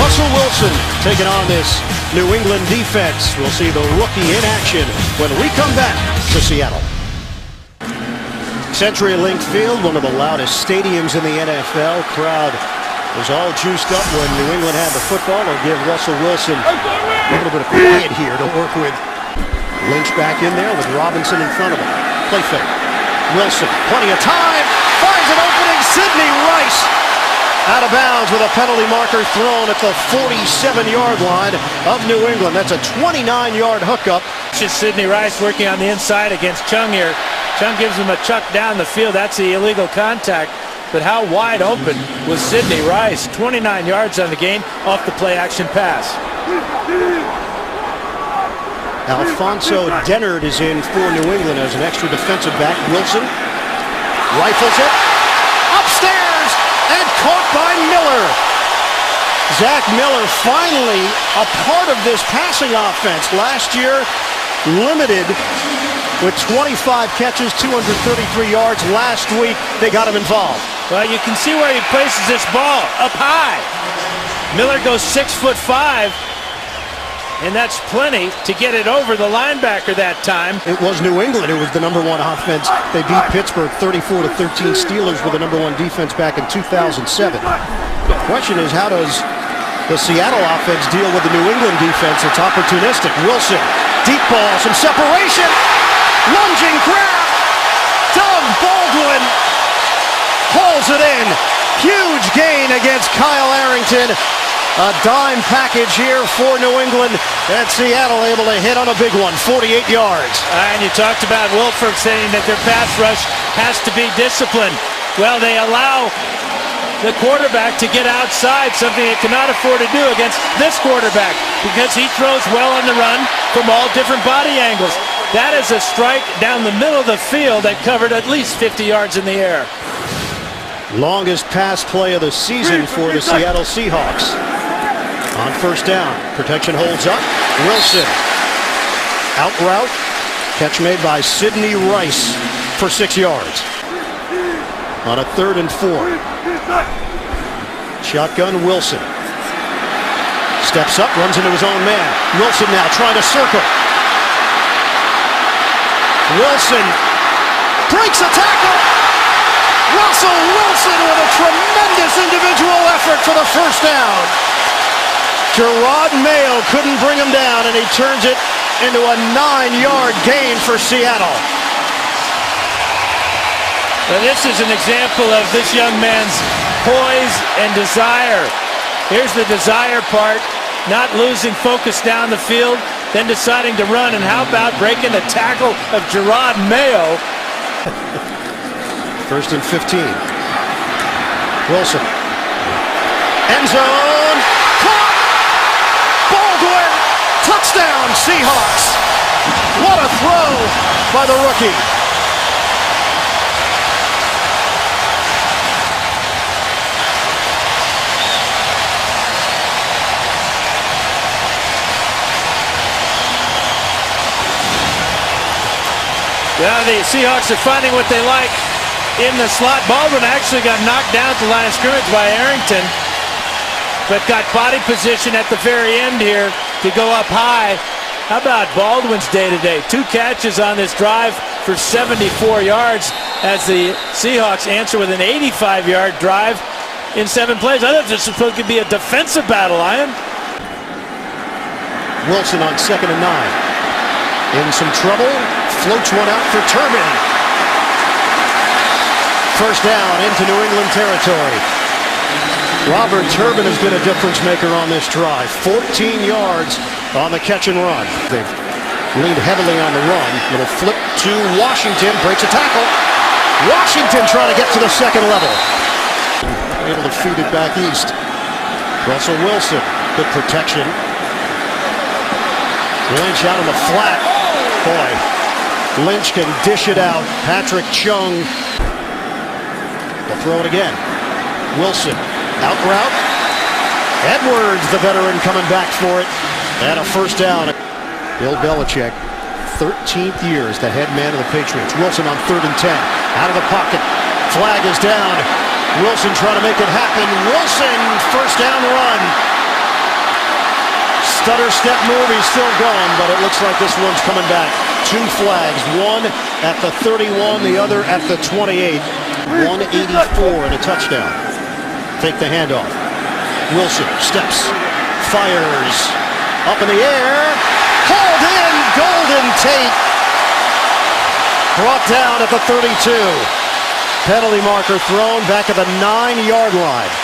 Russell Wilson taking on this New England defense. We'll see the rookie in action when we come back to Seattle. CenturyLink Field, one of the loudest stadiums in the NFL. Crowd was all juiced up when New England had the football. They'll give Russell Wilson a little bit of quiet here to work with. Lynch back in there with Robinson in front of him. Play fake. Wilson, plenty of time, finds an opening. Sidney Rice out of bounds with a penalty marker thrown at the 47-yard line of New England. That's a 29-yard hookup. It's Sidney Rice working on the inside against Chung here. Chung gives him a chuck down the field. That's the illegal contact. But how wide open was Sidney Rice? 29 yards on the gain off the play-action pass. Alfonso Dennard is in for New England as an extra defensive back. Wilson rifles it upstairs and caught by Miller. Zach Miller finally a part of this passing offense. Last year, limited with 25 catches, 233 yards. Last week, they got him involved. Well, you can see where he places this ball, up high. Miller goes 6'5", and that's plenty to get it over the linebacker that time. It was New England who was the #1 offense. They beat Pittsburgh 34-13. Steelers were the #1 defense back in 2007. The question is, how does the Seattle offense deal with the New England defense? It's opportunistic. Wilson, deep ball, some separation. Lunging grab. Doug Baldwin pulls it in. Huge gain against Kyle Arrington. A dime package here for New England. And Seattle able to hit on a big one, 48 yards. And you talked about Wolford saying that their pass rush has to be disciplined. Well, they allow the quarterback to get outside, something they cannot afford to do against this quarterback because he throws well on the run from all different body angles. That is a strike down the middle of the field that covered at least 50 yards in the air. Longest pass play of the season for the Seattle Seahawks. On first down, protection holds up. Wilson, out route, catch made by Sidney Rice for 6 yards. On a 3rd and 4. Shotgun Wilson. Steps up, runs into his own man. Wilson now trying to circle. Wilson breaks a tackle. Russell Wilson with a tremendous individual effort for the first down. Jerod Mayo couldn't bring him down, and he turns it into a 9-yard gain for Seattle. Well, this is an example of this young man's poise and desire. Here's the desire part, not losing focus down the field, then deciding to run. And how about breaking the tackle of Jerod Mayo? 1st and 15. Wilson. End zone. Caught. Baldwin. Touchdown, Seahawks. What a throw by the rookie. Well, the Seahawks are finding what they like in the slot. Baldwin actually got knocked down at the line of scrimmage by Arrington, but got body position at the very end here to go up high. How about Baldwin's day today? 2 catches on this drive for 74 yards as the Seahawks answer with an 85-yard drive in 7 plays. I thought this was supposed to be a defensive battle, Ian. Wilson on 2nd and 9. In some trouble. Floats one out for Turbin. First down into New England territory. Robert Turbin has been a difference maker on this drive. 14 yards on the catch and run. They've leaned heavily on the run. Little flip to Washington. Breaks a tackle. Washington trying to get to the 2nd level. Able to feed it back east. Russell Wilson. Good protection. Lynch out on the flat. Boy. Lynch can dish it out. Patrick Chung. They'll throw it again. Wilson. Out route. Edwards, the veteran, coming back for it. And a first down. Bill Belichick, 13th year as the head man of the Patriots. Wilson on 3rd and 10. Out of the pocket. Flag is down. Wilson trying to make it happen. Wilson, first down run. stutter step move, he's still going, but it looks like this one's coming back. 2 flags, one at the 31, the other at the 28. 184 and a touchdown. Take the handoff. Wilson steps, fires, up in the air, hauled in, Golden Tate. Brought down at the 32. Penalty marker thrown back at the 9-yard line.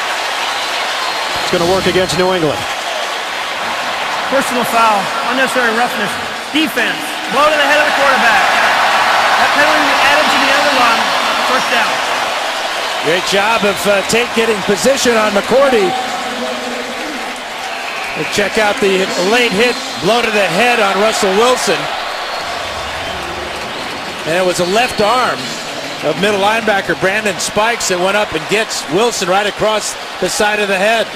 It's going to work against New England. Personal foul, unnecessary roughness, defense, blow to the head of the quarterback. That penalty added to the other one, first down. Great job of Tate getting position on McCourty. We'll check out the late hit, blow to the head on Russell Wilson. And it was a left arm of middle linebacker Brandon Spikes that went up and gets Wilson right across the side of the head.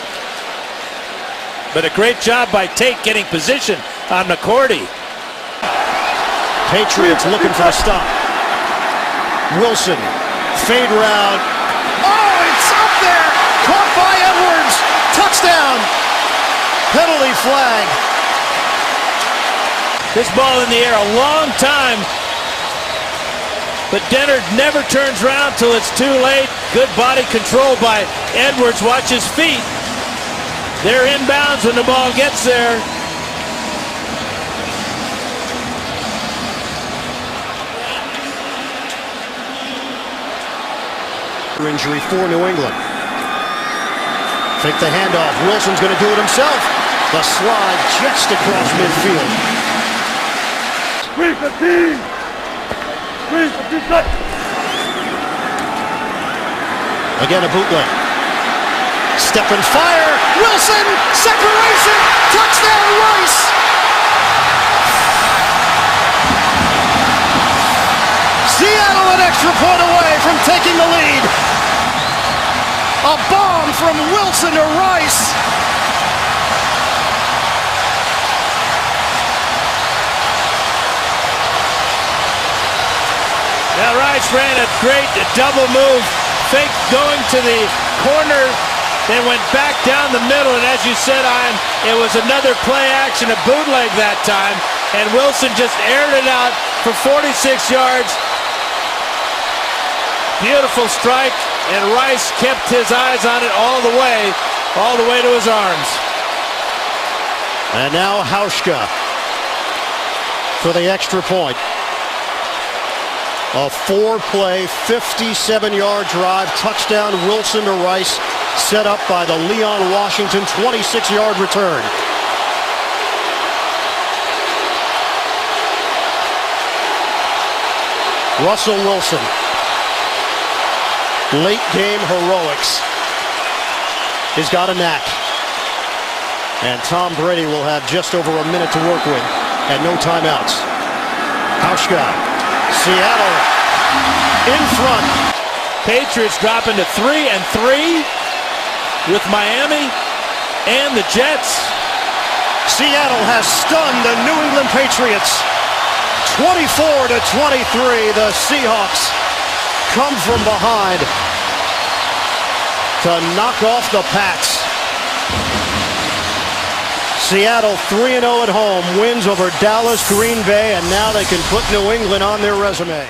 But a great job by Tate getting position on McCourty. Patriots looking for a stop. Wilson, fade route. Oh, it's up there! Caught by Edwards! Touchdown! Penalty flag. This ball in the air a long time. But Dennard never turns around till it's too late. Good body control by Edwards. Watch his feet. They're inbounds when the ball gets there. Injury for New England. Take the handoff. Wilson's going to do it himself. The slide just across midfield. 315. 315. Again, a bootleg. Step and fire. Wilson, separation. Touchdown, Rice. Seattle an extra point away from taking the lead. A bomb from Wilson to Rice. Now Rice ran a great double move. Fake going to the corner, then went back down the middle, and as you said, it was another play action, a bootleg that time, and Wilson just aired it out for 46 yards. Beautiful strike, and Rice kept his eyes on it all the way to his arms. And now Hauschka for the extra point. A 4-play, 57-yard drive, touchdown Wilson to Rice, set up by the Leon Washington 26-yard return. Russell Wilson. Late game heroics. He's got a knack. And Tom Brady will have just over a minute to work with and no timeouts. Hauschka. Seattle in front. Patriots dropping to 3-3 with Miami and the Jets. Seattle has stunned the New England Patriots. 24-23. The Seahawks come from behind to knock off the Pats. Seattle 3-0 at home, wins over Dallas, Green Bay, and now they can put New England on their resume.